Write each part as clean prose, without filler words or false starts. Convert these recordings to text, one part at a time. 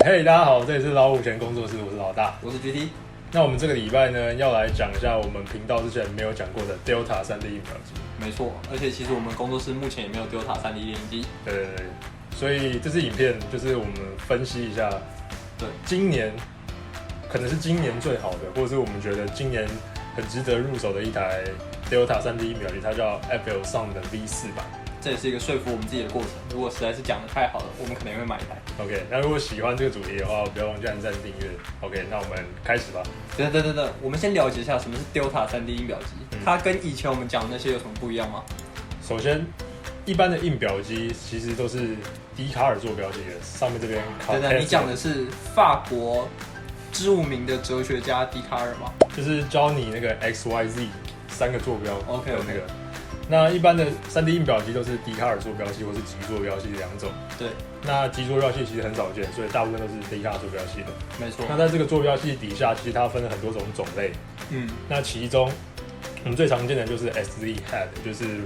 嘿，大家好，这里是老虎钳工作室，我是老大，我是 GT。那我们这个礼拜呢，要来讲一下我们频道之前没有讲过的 Delta 3D 印表机。没错，而且其实我们工作室目前也没有 Delta 3D 列印机。对，所以这支影片就是我们分析一下，对，今年可能是今年最好的，或者是我们觉得今年很值得入手的一台 Delta 3D 印表机，它叫 FL Sound 的 V4版。这也是一个说服我们自己的过程。如果实在是讲的太好了，我们可能也会买一台。OK， 那如果喜欢这个主题的话，不要忘记按赞订阅。OK， 那我们开始吧。等，我们先了解一下什么是 Delta 3D 印表机，它跟以前我们讲的那些有什么不一样吗？首先，一般的印表机其实都是笛卡尔坐标系的，上面这边。等，你讲的是法国著名的哲学家笛卡尔吗？就是教你那个 XYZ 三个坐标。OK， 那个。那一般的 3D 印表机都是笛卡尔坐标系或是极坐标系两种。对。那极坐标系其实很少见，所以大部分都是笛卡尔坐标系的。没错。那在这个坐标系底下，其实它分了很多种种类。那其中我们最常见的就是 SZ Head， 就是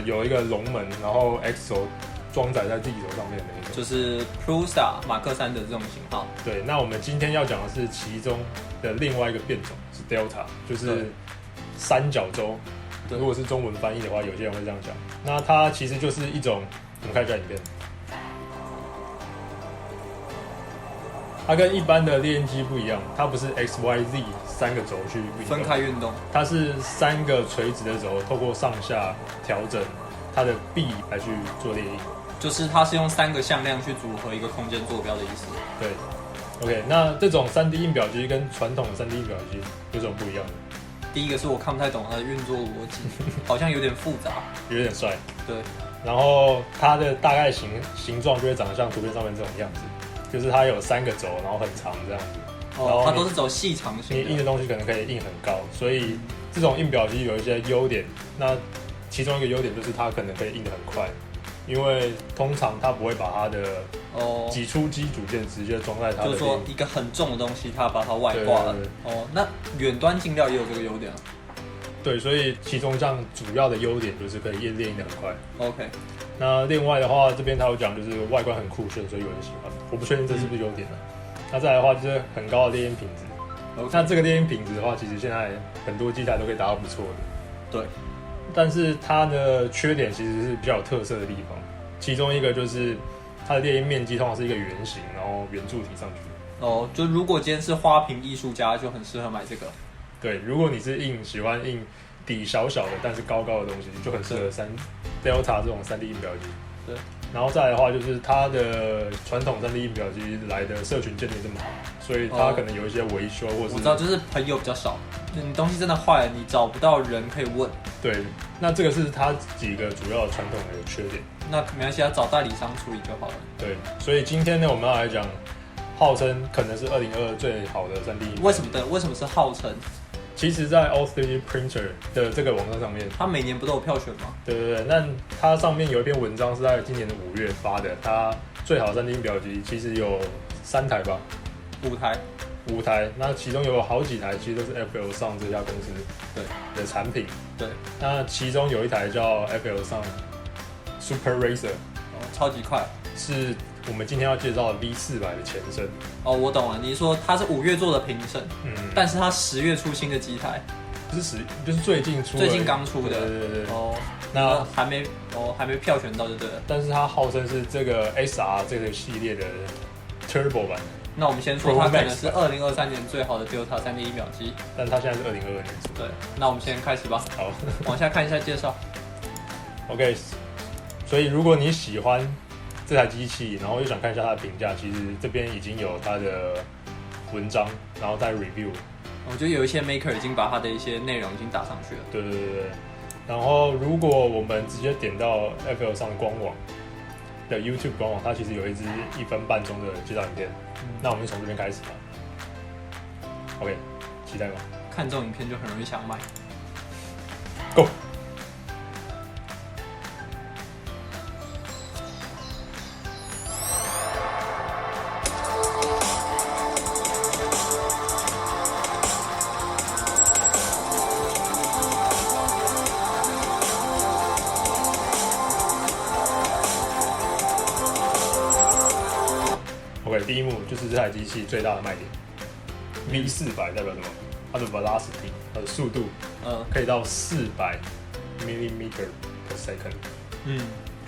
有一个龙门，然后 X 轴装载在自己轴上面的那种。就是 Prusa 马克三的这种型号。对。那我们今天要讲的是其中的另外一个变种，是 Delta， 就是三角洲。如果是中文翻译的话，有些人会这样讲。那它其实就是一种，我们看一下影片。它跟一般的猎鹰机不一样，它不是 XYZ 三个轴去分开运动，它是三个垂直的轴，透过上下调整它的臂来去做猎鹰。就是它是用三个向量去组合一个空间坐标的意思。对。OK， 那这种 3D 印表机跟传统 3D 印表机有什么不一样的？第一个是我看不太懂它的运作逻辑，好像有点复杂，有点帅。对，然后它的大概形状就会长得像图片上面这种样子，就是它有三个轴，然后很长这样子。哦，它都是走细长型的。你印的东西可能可以印很高，所以这种印表机有一些优点。那其中一个优点就是它可能可以印得很快，因为通常它不会把它的挤出机组件直接装在它的，就是说一个很重的东西，它把它外挂了。哦，那远端进料也有这个优点啊。对，所以其中这样主要的优点就是可以猎鹰得很快。OK。那另外的话，这边它有讲就是外观很酷炫，所以有人喜欢。我不确定这是不是优点啊。那再来的话就是很高的猎鹰品质。那这个猎鹰品质的话，其实现在很多机台都可以达到不错的。对。但是它的缺点其实是比较有特色的地方，其中一个就是它的猎鹰面积通常是一个圆形，然后圆柱体上去。哦，就如果今天是花瓶艺术家，就很适合买这个。对，如果你是喜欢印底小小的但是高高的东西，就很适合Delta 这种 3D 印表机。对。然后再来的话，就是它的传统 3D 印表机来的社群建立这么好，所以它可能有一些维修或是我知道，就是朋友比较少，就你东西真的坏了，你找不到人可以问。对，那这个是它几个主要的传统的缺点。那没关系，要找代理商处理就好了。对，所以今天呢，我们要来讲，号称可能是2022最好的 3D 印表机。为什么是号称？其实，在 All3D Printer 的这个网站上面，它每年不都有票选吗？对，那它上面有一篇文章是在今年的5月发的，它最好 3D 印表机其实有3台吧，5台，那其中有好几台其实都是 FL Sound 这家公司的产品。对，那其中有一台叫 FL Sound Super Racer， 超级快，是我们今天要介绍的 V400的前身。哦，我懂了，你说它是5月做的评审，但是它10月出新的机台，就是最近刚出的。对。哦，那还没票选到就对了。但是它号称是这个 SR 这个系列的 Turbo 版。那我们先说它可能是2023年最好的 Delta 3D 印表机，但它现在是2022年出。对，那我们先开始吧。好，往下看一下介绍。OK， 所以如果你喜欢这台机器，然后又想看一下它的评价，其实这边已经有它的文章，然后再 review。我觉得有一些 maker 已经把它的一些内容已经打上去了。对。然后如果我们直接点到 FL 上官网的 YouTube 官网，它其实有一支1分半钟的介绍影片。那我们就从这边开始吧。OK， 期待吗？看这种影片就很容易想买。Go。OK， 第一幕幕就是这台机器最大的卖点。V400代表什么？它的 velocity， 它的速度，可以到400 millimeter per second，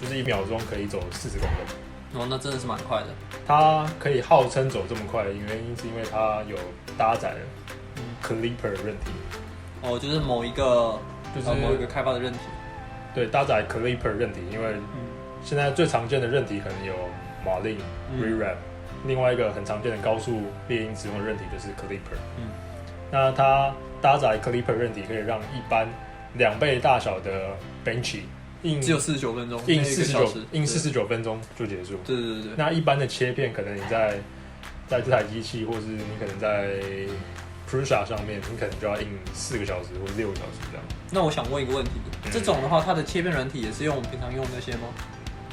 就是1秒钟可以走40公分。那真的是蛮快的。它可以号称走这么快的原因是因为它有搭载了 Clipper 韧体。就是某一个开发的韧体。对，搭载 Clipper 韧体，因为现在最常见的韧体可能有 Marlin、ReRap，另外一个很常见的高速猎鹰使用的韧体就是 Clipper。那它搭载 Clipper 韧体可以让一般2倍大小的 Benchy 只有49分钟，硬49分钟就结束。对。那一般的切片，可能你在这台机器，或是你可能在 Prusa 上面，你可能就要印4个小时或者6个小时这样。那我想问一个问题，这种的话，它的切片软体也是用我们平常用的那些吗？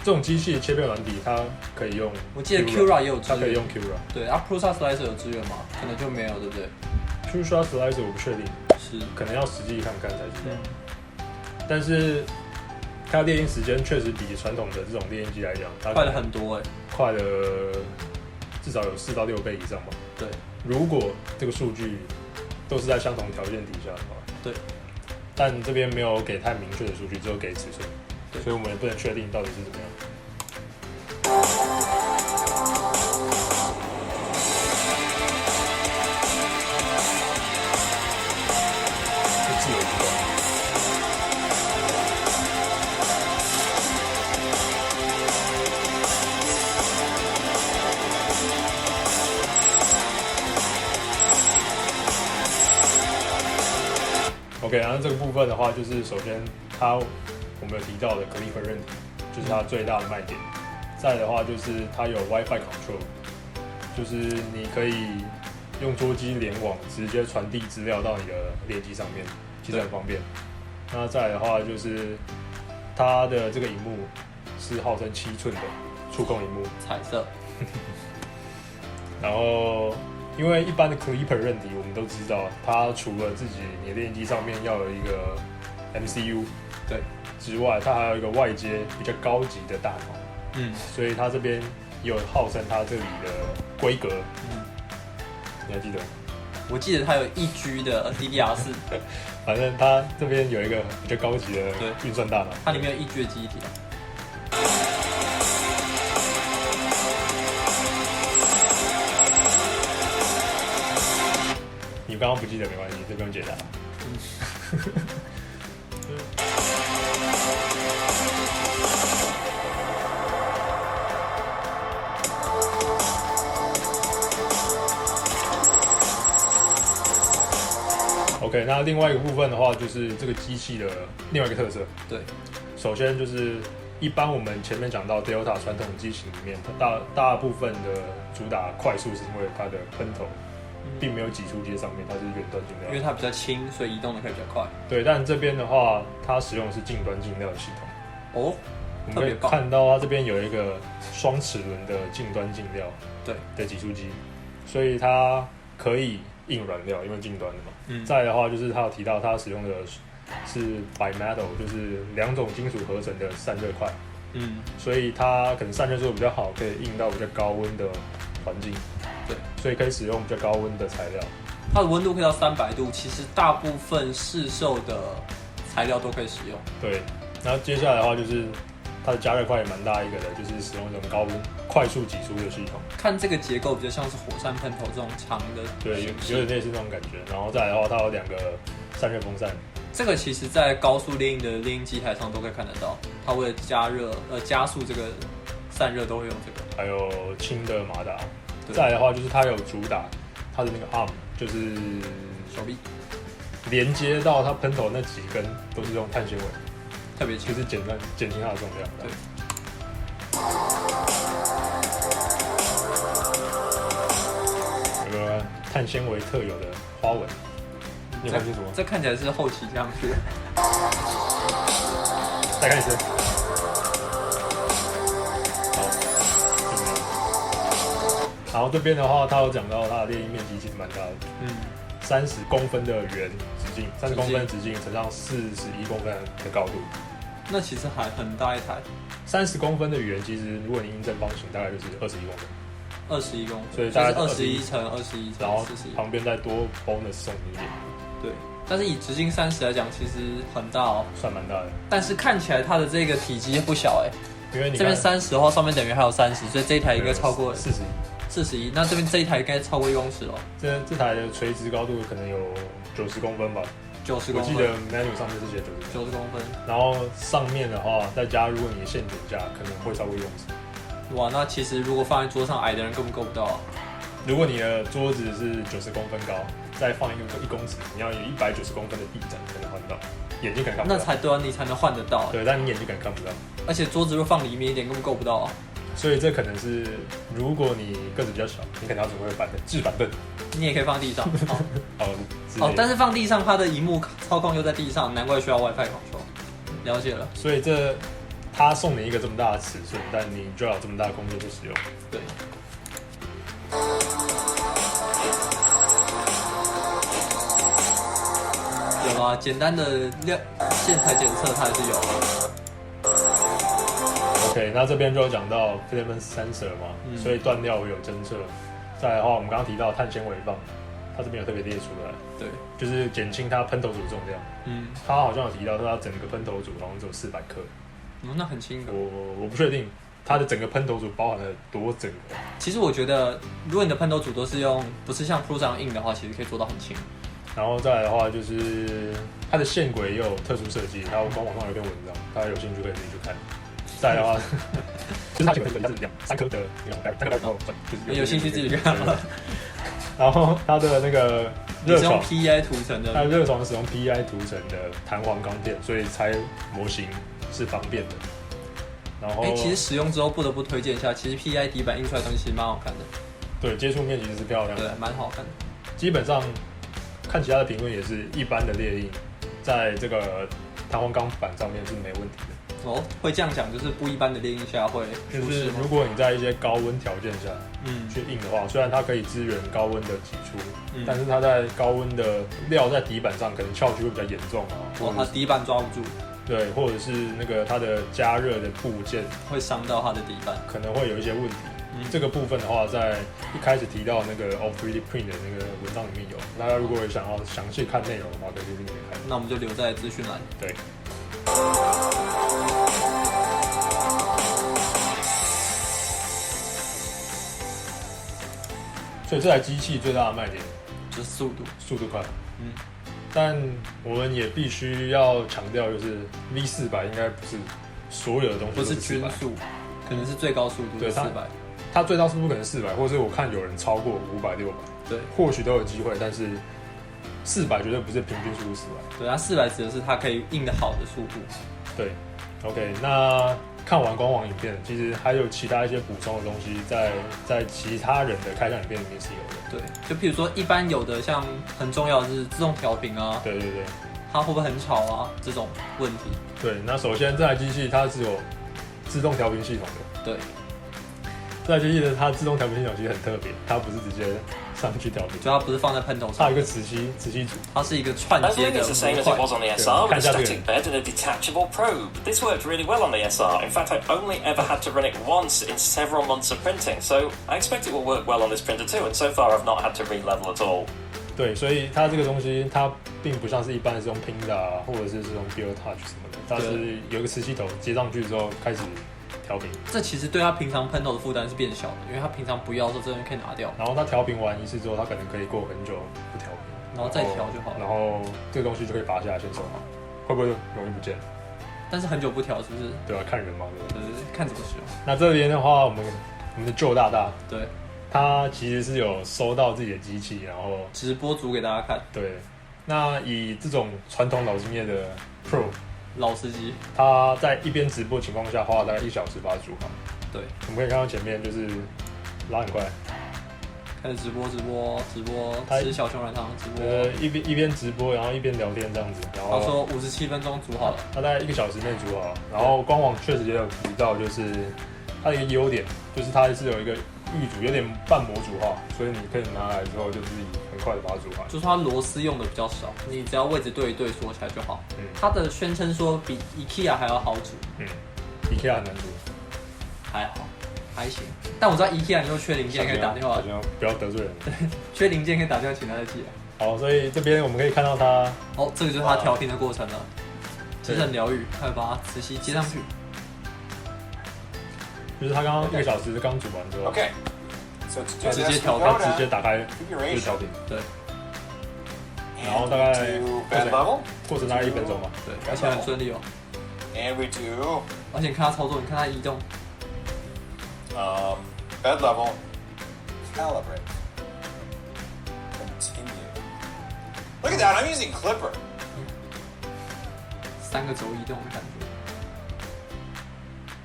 这种机器的切片软体，它可以用 Cura，我记得 Cura 也有支援，它可以用 Cura。对，Prusa Slicer 有支援吗？可能就没有，对不对？Prusa Slicer 我不确定，可能要实际看看才知道。但是它猎鹰时间确实比传统的这种猎鹰机来讲，它快了很多快了至少有4到6倍以上吧。对，如果这个数据都是在相同条件底下的话，对。但这边没有给太明确的数据，只有给尺寸，所以我们也不能确定到底是怎么样。自由移动。OK， 然后这个部分的话，就是首先我们有提到的 Clipper 韧体，就是它最大的卖点。再来的话，就是它有 Wi-Fi control， 就是你可以用桌机联网，直接传递资料到你的猎机上面，其实很方便。那再来的话，就是它的这个萤幕是号称7寸的触控萤幕，彩色。然后因为一般的 Clipper 韧体，我们都知道，它除了你的猎鹰机上面要有一个 MCU 对之外，它还有一个外接比较高级的大脑，所以它这边也有号称它这里的规格，你还记得？我记得它有1G 的 DDR4，反正它这边有一个比较高级的运算大脑，它里面有1G 的记忆体。你刚刚不记得没关系，这不用解答。OK， 那另外一个部分的话，就是这个机器的另外一个特色。对，首先就是一般我们前面讲到 Delta 传统机型里面，它大部分的主打快速是因为它的喷头并没有挤出接上面，它是远端进料，因为它比较轻，所以移动的可以比较快。对，但这边的话，它使用的是近端进料的系统。哦，我们可以看到它这边有一个双齿轮的近端进料的挤出机，所以它可以硬软料，因为近端的嘛。再来的话，就是它有提到它使用的是 bimetal， 就是2种金属合成的散热块。所以它可能散热做得比较好，可以硬到比较高温的环境。对，所以可以使用比较高温的材料。它的温度可以到300度，其实大部分市售的材料都可以使用。对，然后接下来的话就是它的加热块也蛮大一个的，就是使用这种高温快速挤出的系统。看这个结构比较像是火山喷头这种长的，对，有点类似那种感觉。然后再来的话，它有2个散热风扇。这个其实在高速猎鹰的猎鹰机台上都可以看得到，它为了加速这个散热都会用这个。还有轻的马达。再来的话就是它有主打它的那个 arm， 就是手臂，连接到它喷头那几根都是用碳纤维，特别轻，就是减轻它的重量。对。有个碳纤维特有的花纹，你有看清楚吗？这看起来是后期这样去的。再看一次。然后这边的话，他有讲到它的猎鹰面积其实蛮大的，30公分的圆直径，30公分的直径乘上41公分的高度，那其实还很大一台。30公分的圆，其实如果你印正方形，大概就是21公分。21公分，所以大概21乘21乘然后41，旁边再多 bonus 送你一点。对，但是以直径30来讲，其实很大哦，算蛮大的。但是看起来它的这个体积不小哎，因为你这边30的话，上面等于还有30，所以这一台应该超过41。那这边这一台应该超过1公尺哦。这台的垂直高度可能有90公分吧，90公分。我记得 menu 上面是写90公分。然后上面的话，再加如果你的限点价可能会超过1公尺。哇，那其实如果放在桌上，矮的人根本够不到啊。如果你的桌子是90公分高，再放一个1公尺，你要有190公分的地毯才能换到，眼睛可能看不到。那才对啊，你才能换得到。对，但你眼睛可能看不到。而且桌子若放里面一点，根本够不到啊。所以这可能是，如果你个子比较小，你可能要准备置板凳。你也可以放地上。哦，但是放地上，它的萤幕操控又在地上，难怪需要 WiFi 控球。了解了。所以他送你一个这么大的尺寸，但你就要有这么大的空间去使用。对。有啊，简单的线材检测它还是有。OK， 那这边就有讲到 filament sensor 嘛，所以断料会有侦测。再来的话，我们刚刚提到碳纤维棒，它这边有特别列出来，对，就是减轻它喷头组的重量。它好像有提到说它整个喷头组好像只有400克。那很轻的。我不确定它的整个喷头组包含了多整个。其实我觉得，如果你的喷头组都是不是像 Pro 这样硬的话，其实可以做到很轻。然后再来的话，就是它的线轨也有特殊设计，还有官网上有一篇文章，大家有兴趣可以自己去看。再来的话，就是它线轨是3颗的那种3颗头，就是有兴趣自己看了。然后它的那个热床 PEI 涂层的，它热床使用 PEI 涂层的弹簧钢片，所以拆模型是方便的。然后，其实使用之后不得不推荐一下，其实 PEI 底板印出来的东西其实蛮好看的。对，接触面其实是漂亮的，对，蛮好看的。基本上看其他的评论也是一般的列印，在这个弹簧钢板上面是没问题的。哦，会这样讲，就是不一般的列印下会就是如果你在一些高温条件下，去印的话，虽然它可以支援高温的挤出，但是它在高温的料在底板上可能翘曲会比较严重啊。它底板抓不住。对，或者是那个它的加热的部件会伤到它的底板，可能会有一些问题。这个部分的话，在一开始提到那个 Off 3D Print 的那个文章里面有，大家如果想要详细看内容的话，可以去里面看。那我们就留在资讯栏。对。所以这台机器最大的卖点就是速度快。但我们也必须要强调，就是 V400应该不是所有的东西都是400，不是均速，可能是最高速度是400。它最高速度可能是400，或者是我看有人超过500、600，对，或许都有机会，但是400绝对不是平均速度400。对，它400指的是它可以印得好的速度。对 ，OK， 那看完官网影片，其实还有其他一些补充的东西在其他人的开箱影片里面是有的。对，就譬如说一般有的像很重要的是自动调频啊，对，它会不会很吵啊这种问题。对，那首先这台机器它是有自动调频系统的。对，这台机器的它自动调频系统其实很特别，它不是直接上去调频，就它不是放在喷头上，它有一个磁吸组，它是一个串接的模块。With a static bed and a detachable probe. This worked really well on the SR. In fact, I've only ever had to run it once in several months of printing, so I expect it will work well on this printer too. And so far, I've not had to re-level at all. 对，所以它这个东西它并不像是一般是用拼的啊，或者是用 Build Touch 什么的，它是有一个磁吸头接上去之后开始调频。这其实对它平常喷头的负担是变小的，因为它平常不要的时候，这东西可以拿掉。然后它调频完一次之后，它可能可以过很久不调频，然后再调就好了。然后这个东西就可以拔下来先收好，会不会容易不见？但是很久不调是不是？对啊，看人嘛，对，看怎么使用。那这边的话，我们的Joe大大，对，他其实是有收到自己的机器，然后直播组给大家看。对，那以这种传统老司机的 Pro 老司机，他在一边直播情况下花了大概1小时把它煮好。对，我们可以看到前面就是拉很快，开始直播，吃小熊软糖直播，一边直播，然后一边聊天这样子，然后他说57分钟煮好了，他大概1个小时内煮好，然后官网确实也有提到，就是它的一个优点就是它是有一个预煮，有点半模组化，所以你可以拿来之后就自己很快的把它煮完。就是它螺丝用的比较少，你只要位置对一对锁起来就好。它的宣称说比 IKEA 还要好煮。IKEA 很难煮，还好。还行。但我知道 IKEA 你又缺零件可以打电话，不要得罪人。缺零件可以打电话请他再寄来。好，所以这边我们可以看到它，哦，这个就是它调频的过程了。其实很疗愈，还有把它磁吸接上去。就是它刚刚1个小时刚煮完之后 Okay. So to do 直 this, 接 we 调 go 它 to 直接打开就是调频，对，然后大概 do bed level. 过程大概1分钟吧。对，而且很顺利哦。And we do 而且你看它操作，你看它移动， bed level. Calibrate. Continue. Look at that. I'm using Clipper. 3个轴移动的感觉。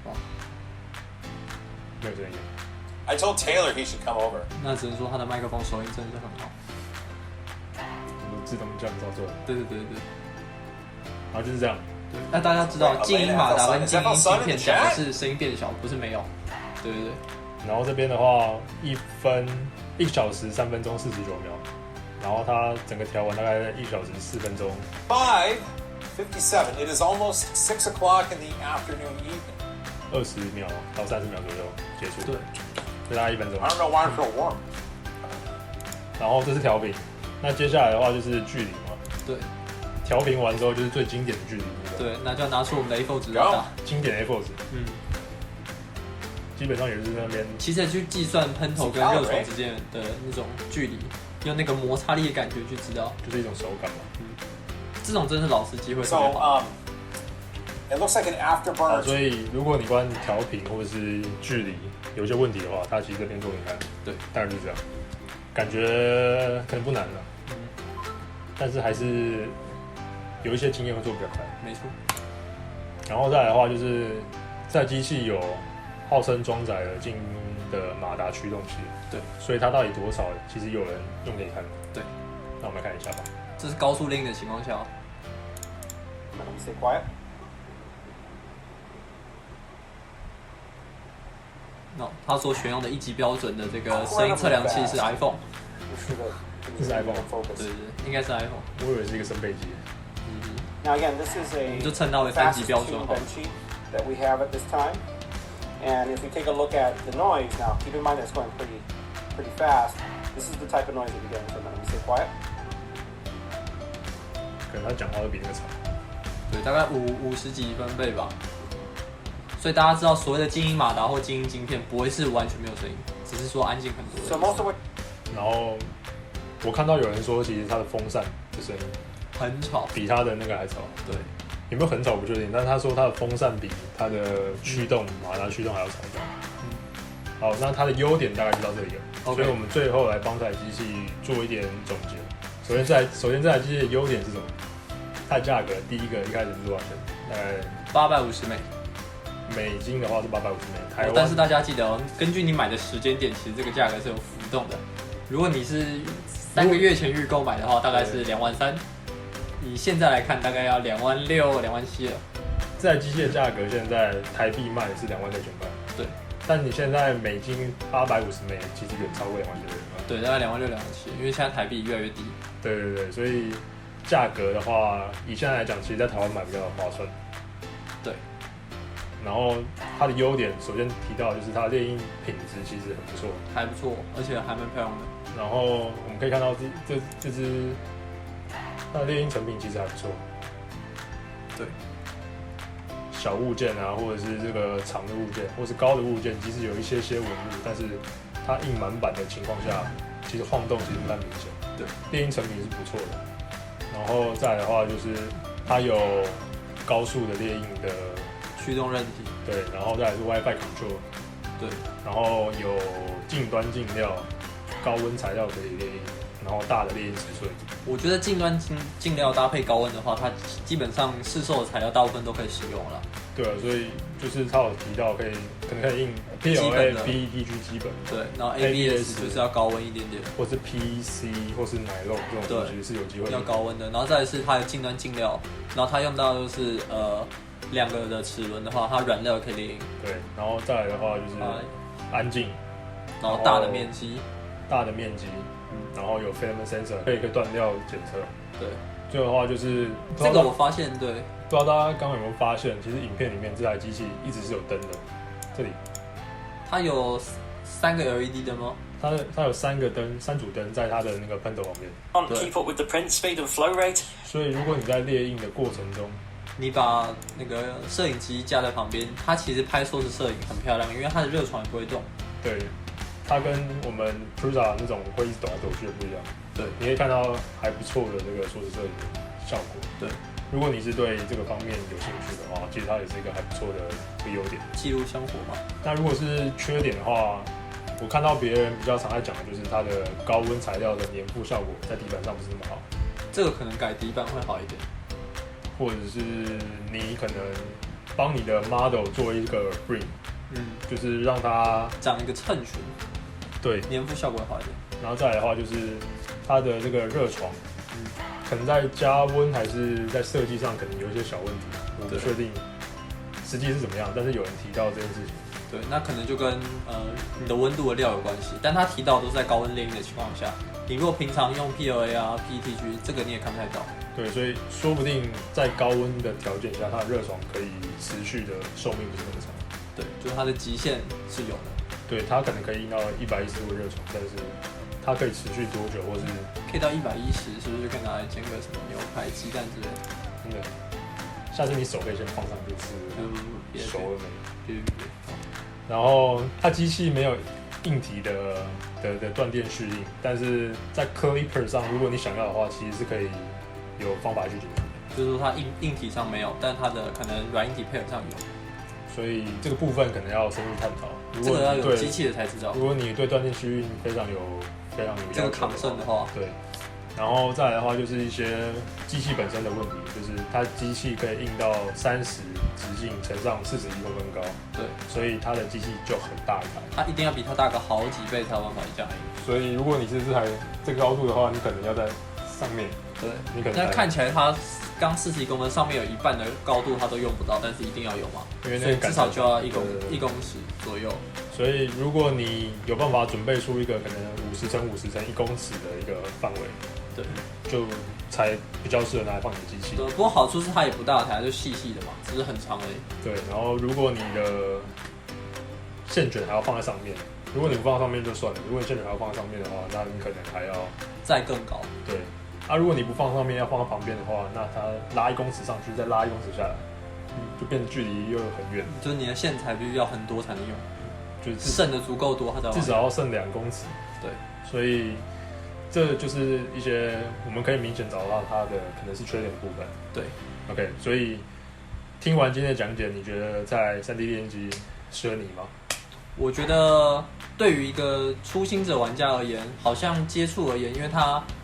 哇，没有声音。I told Taylor he should come over. 那只能说它的麦克风收音真的是很好。自动这样操作。对对对对。然后就是这样。对，那大家知道静音马达跟静音芯片讲的是声音变小，不是没有。对对对。然后这边的话，1小时3分钟49秒，然后它整个调完大概1小时4分钟。5:57. It is almost 6 o'clock in the afternoon evening. 20秒到30秒左右结束。对，就大概1分钟。 I don't know why I feel warm. 然后这是调频，那接下来的话就是距离嘛。对。调频完之后就是最经典的距离。对，那就要拿出我们的 A4 纸来打。经典 A4 纸。嗯。基本上也是那边。其实去计算喷头跟热床之间的那种距离，用那个摩擦力的感觉去知道，就是一种手感嘛。这种真是老司机会特 So 别好。it looks like an 好， afterburner. 所以如果你关调频或者是距离有些问题的话，它其实这边做给你看。对，大概就是这样。感觉可能不难了，但是还是有一些经验会做比较快。没错。然后再来的话，就是这台机器有号称装载了静音的马达驱动器。对，所以它到底多少，其实有人用给你看。对，那我们来看一下吧。这是高速令的情况下。Let me stay quiet. No， 他所选用的1级标准的这个声音测量器是 iPhone。这是 iPhone。对对，应该是 iPhone。我以为是一个升配机。Now again, this is a 就称它为3级标准好。 bench that we have at this time. And if we take a look at the noise now, keep in mind that it's going pretty fast. This is the type of noise that you're getting. So let me stay quiet. 可能他讲话会比那个长。对，大概50几分贝吧。所以大家知道，所谓的静音马达或静音晶片不会是完全没有声音，只是说安静很多。 So most of what 然后我看到有人说，其实它的风扇的声音很吵，比它的那个还吵。对，有没有很吵不确定，但是他说它的风扇比它的驱动马达驱动还要吵。好，那它的优点大概就到这里了。所以我们最后来帮这台机器做一点总结。首先这台机器的优点是什么？它的价格，第一个一开始是多少钱？大概850美金的话是850美，台湾。但是大家记得哦，根据你买的时间点，其实这个价格是有浮动的。如果你是3个月前预购买的话，大概是23000。以现在来看，大概要26000、27000了。这台机器的价格现在台币卖是26000块。对。但你现在美金850美，其实远超过26000块。对，大概26000、27000，因为现在台币越来越低。对对对，所以价格的话，以现在来讲，其实在台湾买比较划算。对。然后它的优点，首先提到的就是它的猎鹰品质其实很不错，还不错，而且还蛮漂亮的。然后我们可以看到这只它的猎鹰成品其实还不错。对。小物件啊，或者是这个长的物件，或是高的物件，即使有一些纹路，但是它硬满版的情况下，其实晃动其实不太明显。对，猎鹰成品是不错的。然后再来的话，就是它有高速的猎鹰的驱动韧体，对，然后再来是 WiFi control， 对，然后有近端近料、高温材料可以猎鹰，然后大的猎鹰尺寸。我觉得近端近料搭配高温的话，它基本上市售的材料大部分都可以使用了。对啊，所以就是他有提到可能可以印 PLA、PETG 基本，对，然后 ABS 就是要高温一点点，或是 PC 或是奶酪这种东西是有机会要高温的。然后再来是它的近端近料，然后它用到就是2个的齿轮的话，它软料可以猎鹰。对，然后再来的话就是安静，然后大的面积，然后有 filament sensor 可以断料检测。对，最后的话就是这个我发现，对，不知道大家刚刚有没有发现，其实影片里面这台机器一直是有灯的，这里它有3个 LED 灯吗？它有3组灯在它的那个喷头旁边。Can't keep up with the print speed and flow rate. 所以如果你在列印的过程中，你把那个摄影机架在旁边，它其实拍缩时摄影很漂亮，因为它的热床也不会动。对，它跟我们 Prusa 那种会一直抖来抖去的不一样。对，你可以看到还不错的这个缩时摄影效果。对，如果你是对这个方面有兴趣的话，其实它也是一个还不错的一个优点。记录生活嘛。那如果是缺点的话，我看到别人比较常在讲的就是它的高温材料的粘附效果在底板上不是那么好。这个可能改底板会好一点，或者是你可能帮你的 model 做一个 bring， 就是让它长一个衬裙，对，粘附效果会好一点。然后再来的话就是它的这个热床，可能在加温还是在设计上可能有一些小问题，我不确定实际是怎么样，但是有人提到这件事情。对，那可能就跟你的温度的料有关系，但他提到都是在高温炼印的情况下，你如果平常用 PLA 啊 PETG， 这个你也看不太到。对，所以说不定在高温的条件下，它的热床可以持续的寿命不是那么长。对，就是它的极限是有的。对，它可能可以印到110度热床，但是它可以持续多久，或是可以到110，是不是就可以拿来煎个什么牛排、鸡蛋之类的？真的，下次你手可以先放上去吃，熟了没？然后它机器没有硬体的断电续印，但是在 Clipper 上，如果你想要的话，其实是可以有方法去解决。就是说它硬体上没有，但它的可能软硬体配合上有。所以这个部分可能要深入探讨。如果这个要有机器的才知道。如果你对断电续印非常有这个抗胜的话，对。然后再来的话，就是一些机器本身的问题，就是它机器可以印到30直径乘上41公分高，对，所以它的机器就很大一台，它一定要比它大个好几倍才有办法这样印。所以如果你是这个高度的话，你可能要在上面，对，你可能但看起来它刚41公分，上面有一半的高度它都用不到，但是一定要有嘛，因为那所以至少就要1公尺左右。所以如果你有办法准备出一个可能50乘50乘1公尺的一个范围，对，就才比较适合拿来放你的机器。对，不过好处是它也不大台，就细细的嘛，只是很长而已。对，然后如果你的线卷还要放在上面，如果你不放在上面就算了，如果你线卷还要放在上面的话，那你可能还要再更高。对，如果你不放上面，要放在旁边的话，那它拉1公尺上去，再拉1公尺下来，就变得距离又很远。就是你的线材必须要很多才能用，就是剩的足够多，它才至少要剩2公尺。对，所以这就是一些我们可以明显找到它的可能是缺点的部分。对 ，OK， 所以听完今天的讲解，你觉得在3D 列印机适合你吗？我觉得对于一个初心者玩家而言，好像接触而言，因为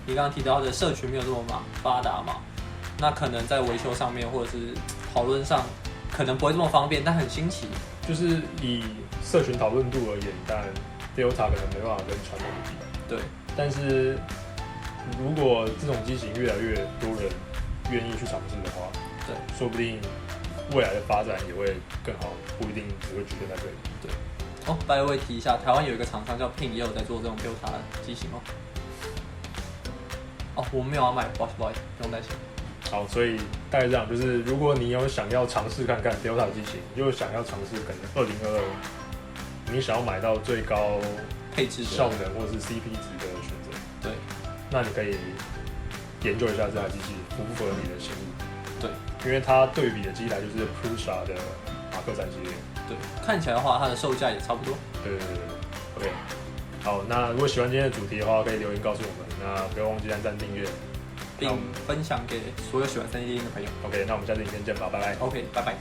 你刚刚提到的社群没有这么发达嘛，那可能在维修上面或者是讨论上，可能不会这么方便，但很新奇。就是以社群讨论度而言，但 Delta 可能没办法跟传统比。对，但是如果这种机型越来越多人愿意去尝试的话，对，说不定未来的发展也会更好，不一定只会局限在这里。对。哦，by the way提一下，台湾有一个厂商叫 Ping， 也有在做这种 Delta 的机型哦。哦，我们没有要卖，不好意思，不用担心。好，所以大概这样，就是如果你有想要尝试看看 Delta 机型，又想要尝试可能2022，你想要买到最高配置效能或是 CP 值的选择，对，那你可以研究一下这台机器符不符合你的心意。对，因为它对比的机台就是 Prusa 的马克3系列。对，看起来的话，它的售价也差不多。对 ，OK。好，那如果喜欢今天的主题的话，可以留言告诉我们。那不要忘记按赞、订阅，并分享给所有喜欢3D 列印的朋友。OK，那我们下次影片见吧，拜拜。OK，拜拜。